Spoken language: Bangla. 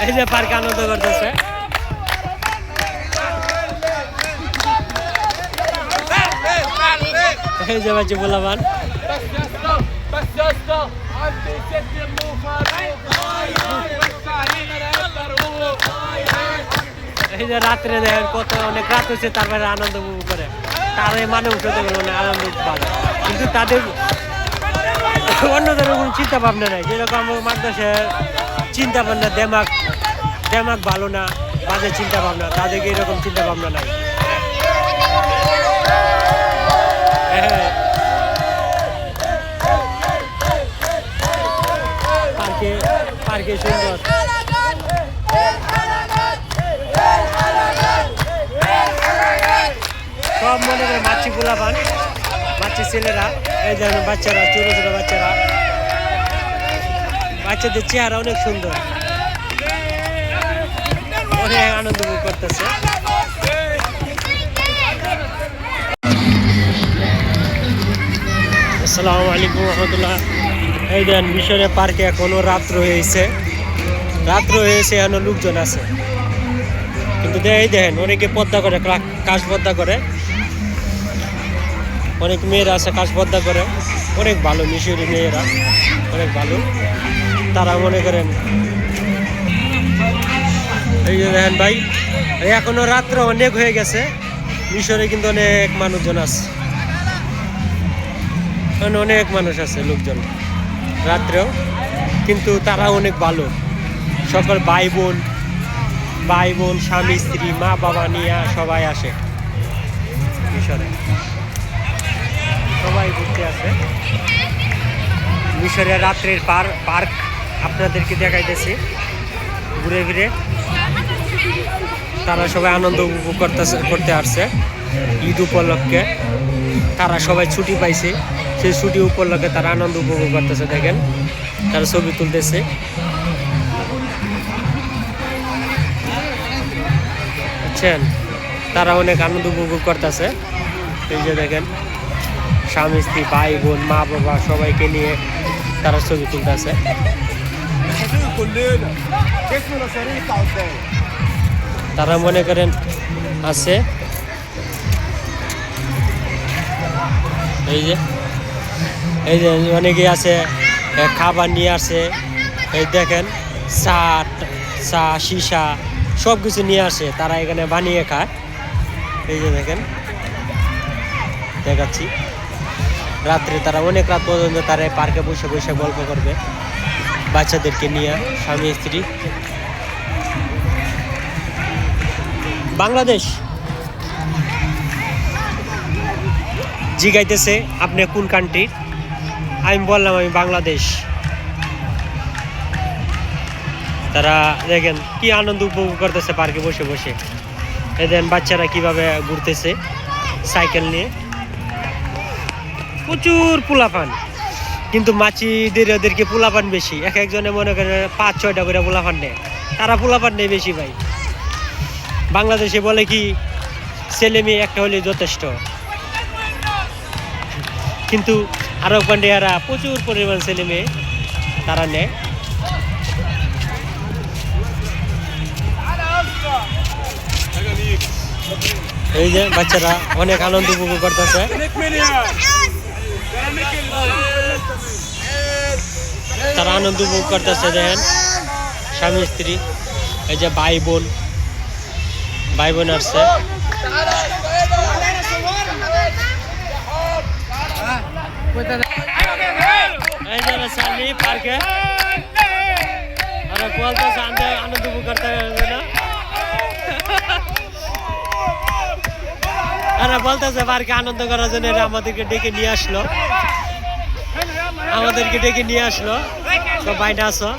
এই যে পার্কে আনন্দ করতেছে। এই যে বাচ্চা পোলাপান এই যে রাত্রে দেখেন কত অনেক রাত হচ্ছে, তারপরে আনন্দ উপভোগ করে তার মানুষ হতে গেলে অনেক আনন্দ পাবে, কিন্তু তাদের অন্যদের কোনো চিন্তা ভাবনা নাই। যেরকম মানুষের চিন্তা ভাবনা দেমাগ ভালো না, বাজে চিন্তা ভাবনা, তাদেরকে এরকম চিন্তা ভাবনা নাই। পার্কে সুন্দর সব মনে করে মাছি পোলাপান, মাছি ছেলেরা, এই ধরনের বাচ্চারা, ছোট ছোট বাচ্চারা, বাচ্চাদের চেহারা অনেক সুন্দর, অনেক আনন্দ উপভোগ করতেছে। আসসালামু আলাইকুম রহমতুল্লাহ। এই দেন মিশরের পার্কে এখনো রাত্র হয়েছে এখনো লোকজন আছে, কিন্তু এই দেখেন অনেকে পর্দা করে, কাশ পর্দা করে, অনেক মেয়েরা আছে কাশ পর্দা করে, অনেক ভালো মিশরি মেয়েরা, অনেক ভালো। তারা মনে করেন এই যে দেখেন ভাই, এখনো রাত্র অনেক হয়ে গেছে, মিশরে কিন্তু অনেক মানুষজন আছে, অনেক মানুষ আছে লোকজন রাত্রেও, কিন্তু তারা অনেক ভালো। সকল ভাই বোন স্বামী স্ত্রী মা বাবা নিয়ে সবাই আসে মিশরে, সবাই ঘুরতে আসে। মিশরের রাত্রের পার্ক আপনাদেরকে দেখাইতেছি ঘুরে ফিরে। তারা সবাই আনন্দ উপভোগ করতে আসছে ঈদ উপলক্ষে, তারা সবাই ছুটি পাইছে, সেই ছুটি উপলক্ষে তারা আনন্দ উপভোগ করতেছে। দেখেন তারা ছবি তুলতেছে, বুঝছেন, তারা অনেক আনন্দ উপভোগ করতেছে। এই যে দেখেন স্বামী স্ত্রী ভাই বোন মা বাবা সবাইকে নিয়ে তারা ছবি তুলতেছে। তারা মনে করেন আছে এই যে অনেকে আছে খাবার নিয়ে আসে, এই দেখেন চা সীসা সব কিছু নিয়ে আসে, তারা এখানে বানিয়ে খায়। এই যে দেখেন দেখাচ্ছি, রাত্রে তারা অনেক রাত পর্যন্ত তারা পার্কে বসে বসে গল্প করবে বাচ্চাদেরকে নিয়ে, স্বামী স্ত্রী। বাংলাদেশ জিগাইতেছে আপনি কোন কান্ট্রির, আমি বললাম আমি বাংলাদেশ। তারা দেখেন কি আনন্দ উপভোগ করতেছে পার্কে বসে বসে। এদের বাচ্চারা কিভাবে ঘুরতেছে সাইকেল নিয়ে, প্রচুর পোলাপান, কিন্তু মাছিদের ওদেরকে পোলাপান বেশি, এক একজনে মনে করেন 5-6টা করে পোলাপান নেয়, তারা পোলাপান নেই বেশি ভাই। বাংলাদেশে বলে কি ছেলে মেয়ে একটা হলে যথেষ্ট, কিন্তু আরব কান্ট্রিরা প্রচুর পরিমাণ ছেলে মেয়ে তারা নেয়। এই যে বাচ্চারা অনেক আনন্দ উপভোগ করতেছে। তারা আনন্দ উপভোগ করতেছে, দেখেন স্বামী স্ত্রী, এই যে ভাই বোন আসছে। এই যে সামনে পার্কে বলতেছে আনন্দ উপভোগ করতে হবে না, বলতেছে পার্কে আনন্দ করার জন্য আমাদেরকে ডেকে নিয়ে আসলো, সব বাইরে আসো।